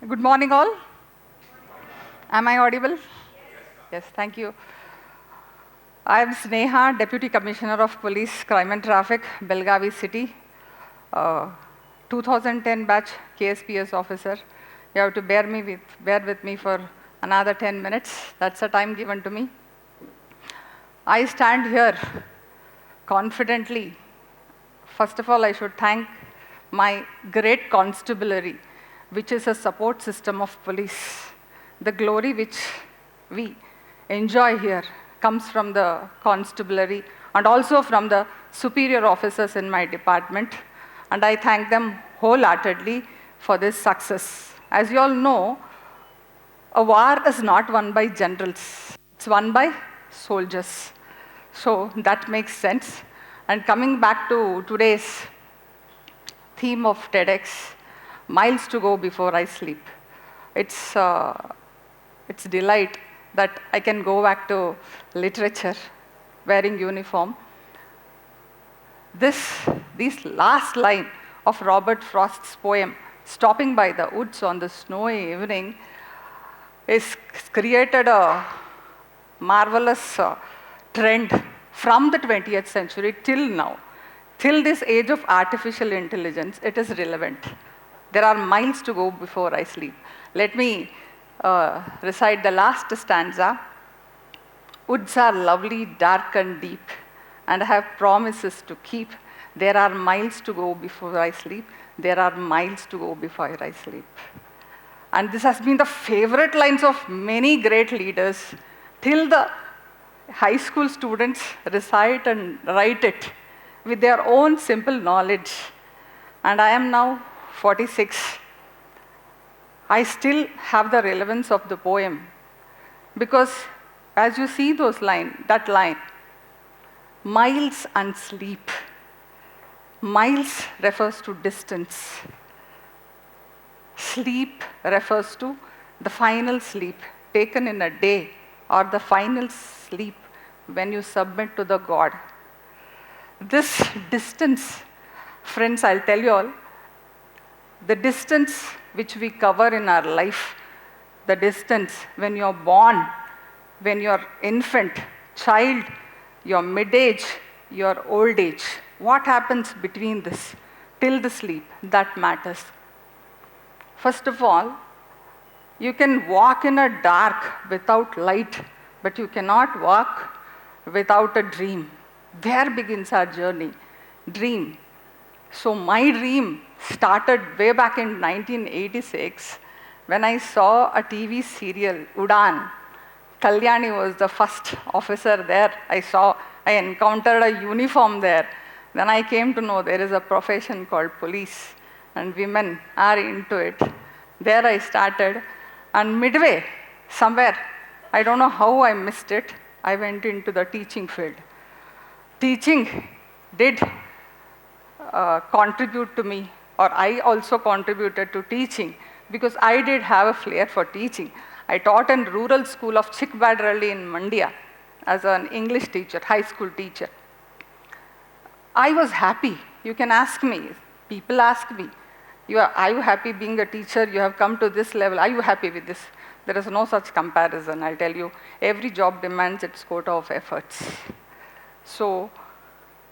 Good morning, all. Am I audible? Yes, thank you. I am Sneha, Deputy Commissioner of Police, Crime and Traffic, Belgavi City, uh, 2010 batch KSPS officer. You have to bear with me for another 10 minutes. That's the time given to me. I stand here confidently. First of all, I should thank my great constabulary, which is a support system of police. The glory which we enjoy here comes from the constabulary and also from the superior officers in my department. And I thank them wholeheartedly for this success. As you all know, a war is not won by generals, it's won by soldiers. So that makes sense. And coming back to today's theme of TEDx, miles to go before I sleep. It's delight that I can go back to literature, wearing uniform. This last line of Robert Frost's poem, Stopping by the Woods on the Snowy Evening, is created a marvelous trend from the 20th century till now. Till this age of artificial intelligence, it is relevant. There are miles to go before I sleep. Let me recite the last stanza. Woods are lovely, dark and deep, and I have promises to keep. There are miles to go before I sleep. There are miles to go before I sleep. And this has been the favorite lines of many great leaders till the high school students recite and write it with their own simple knowledge. And I am now 46. I still have the relevance of the poem because as you see that line, miles and sleep. Miles refers to distance. Sleep refers to the final sleep taken in a day or the final sleep when you submit to the God. This distance, friends, I'll tell you all, the distance which we cover in our life, the distance when you're born, when you're infant, child, your mid-age, your old age, what happens between this till the sleep, that matters. First of all, you can walk in a dark without light, but you cannot walk without a dream. There begins our journey, dream. So my dream started way back in 1986 when I saw a TV serial, Udan. Kalyani was the first officer there. I encountered a uniform there. Then I came to know there is a profession called police and women are into it. There I started, and midway, somewhere, I don't know how I missed it, I went into the teaching field. Teaching did contribute to me, or I also contributed to teaching because I did have a flair for teaching. I taught in rural school of Chikbadralli in Mandya as an English teacher, high school teacher. I was happy. You can ask me. People ask me, are you happy being a teacher? You have come to this level. Are you happy with this? There is no such comparison, I'll tell you. Every job demands its quota of efforts. So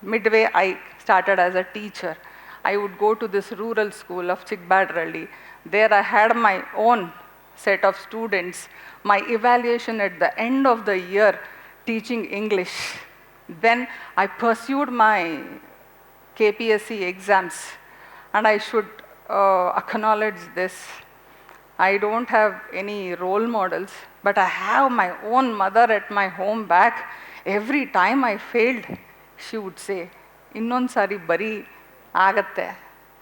midway, I started as a teacher. I would go to this rural school of Chikbadralli. There I had my own set of students. My evaluation at the end of the year, teaching English. Then I pursued my KPSC exams. And I should acknowledge this. I don't have any role models, but I have my own mother at my home back. Every time I failed, she would say, "Innond sari bari agatte."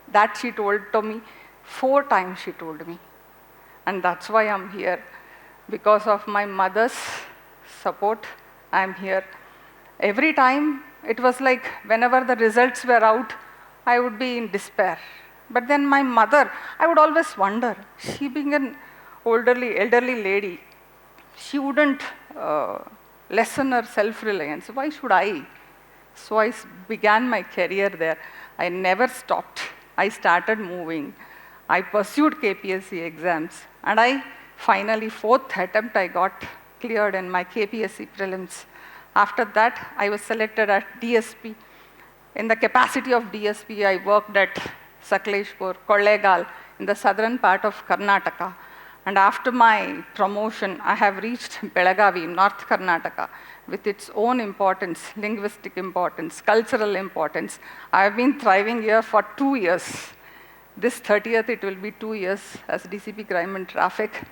That she told to me, 4 times she told me. And that's why I'm here. Because of my mother's support, I'm here. Every time, it was like whenever the results were out, I would be in despair. But then my mother, I would always wonder, she being an elderly lady, she wouldn't lessen her self-reliance. Why should I? So I began my career there. I never stopped. I started moving. I pursued KPSC exams, and I finally, fourth attempt, I got cleared in my KPSC prelims. After that, I was selected at DSP. In the capacity of DSP, I worked at Sakleshpur, Kollegal, in the southern part of Karnataka. And after my promotion, I have reached Belagavi, North Karnataka, with its own importance, linguistic importance, cultural importance. I have been thriving here for 2 years. This 30th, it will be 2 years as DCP Crime and Traffic.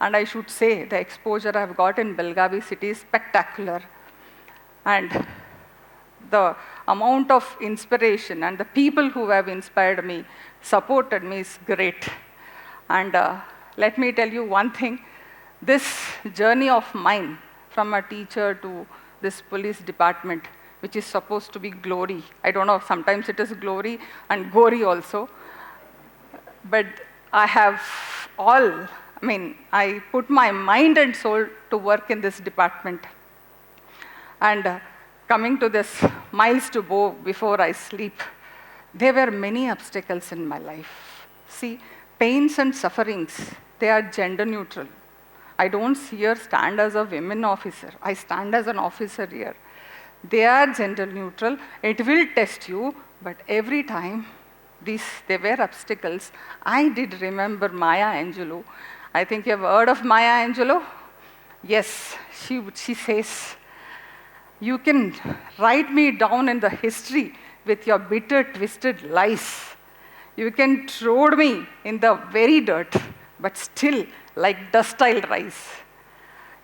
And I should say, the exposure I've got in Belagavi city is spectacular. And the amount of inspiration and the people who have inspired me, supported me is great. And let me tell you one thing, this journey of mine from a teacher to this police department, which is supposed to be glory. I don't know, sometimes it is glory and gory also. But I put my mind and soul to work in this department. And coming to this miles to go before I sleep, there were many obstacles in my life. See, pains and sufferings, they are gender neutral. I don't here stand as a women officer. I stand as an officer here. They are gender neutral. It will test you, but every time there were obstacles. I did remember Maya Angelou. I think you've heard of Maya Angelou? Yes, she says, you can write me down in the history with your bitter, twisted lies. You can throw me in the very dirt, but still, like dust I'll rise.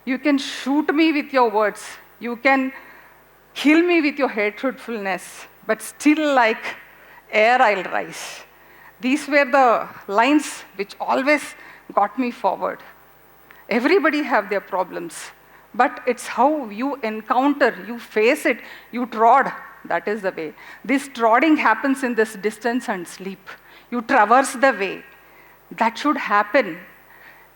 You can shoot me with your words. You can kill me with your hatefulness, but still like air I'll rise. These were the lines which always got me forward. Everybody have their problems, but it's how you encounter, you face it, you trod. That is the way. This trodding happens in this distance and sleep. You traverse the way. That should happen.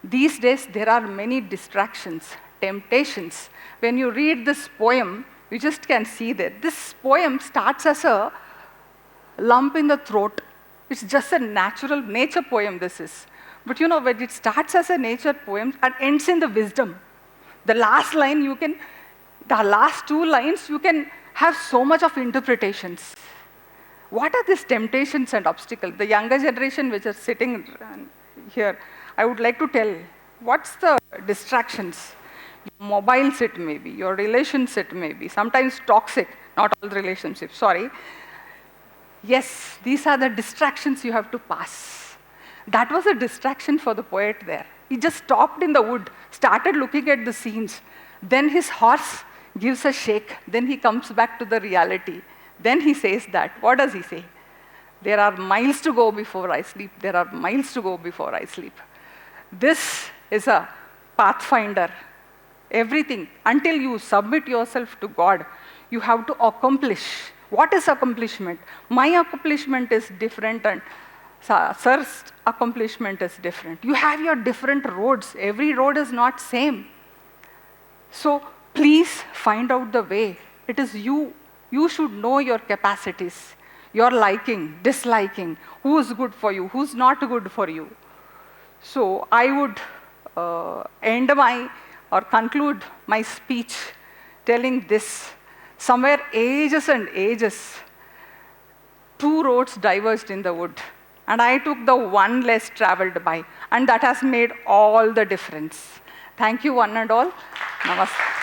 These days, there are many distractions, temptations. When you read this poem, you just can see that. This poem starts as a lump in the throat. It's just a natural nature poem, this is. But you know, when it starts as a nature poem and ends in the wisdom, the last line the last 2 lines, you can have so much of interpretations. What are these temptations and obstacles? The younger generation which are sitting here, I would like to tell, what's the distractions? Your mobiles it may be, your relations it may be, sometimes toxic, not all relationships, sorry. Yes, these are the distractions you have to pass. That was a distraction for the poet there. He just stopped in the wood, started looking at the scenes. Then his horse gives a shake. Then he comes back to the reality. Then he says that. What does he say? There are miles to go before I sleep. There are miles to go before I sleep. This is a pathfinder. Everything, until you submit yourself to God, you have to accomplish. What is accomplishment? My accomplishment is different and Sir's accomplishment is different. You have your different roads. Every road is not same. So please find out the way. It is you. You should know your capacities, your liking, disliking, who is good for you, who's not good for you. So I would conclude my speech telling this. Somewhere ages and ages, 2 roads diverged in the wood. And I took the one less traveled by. And that has made all the difference. Thank you one and all. Namaste.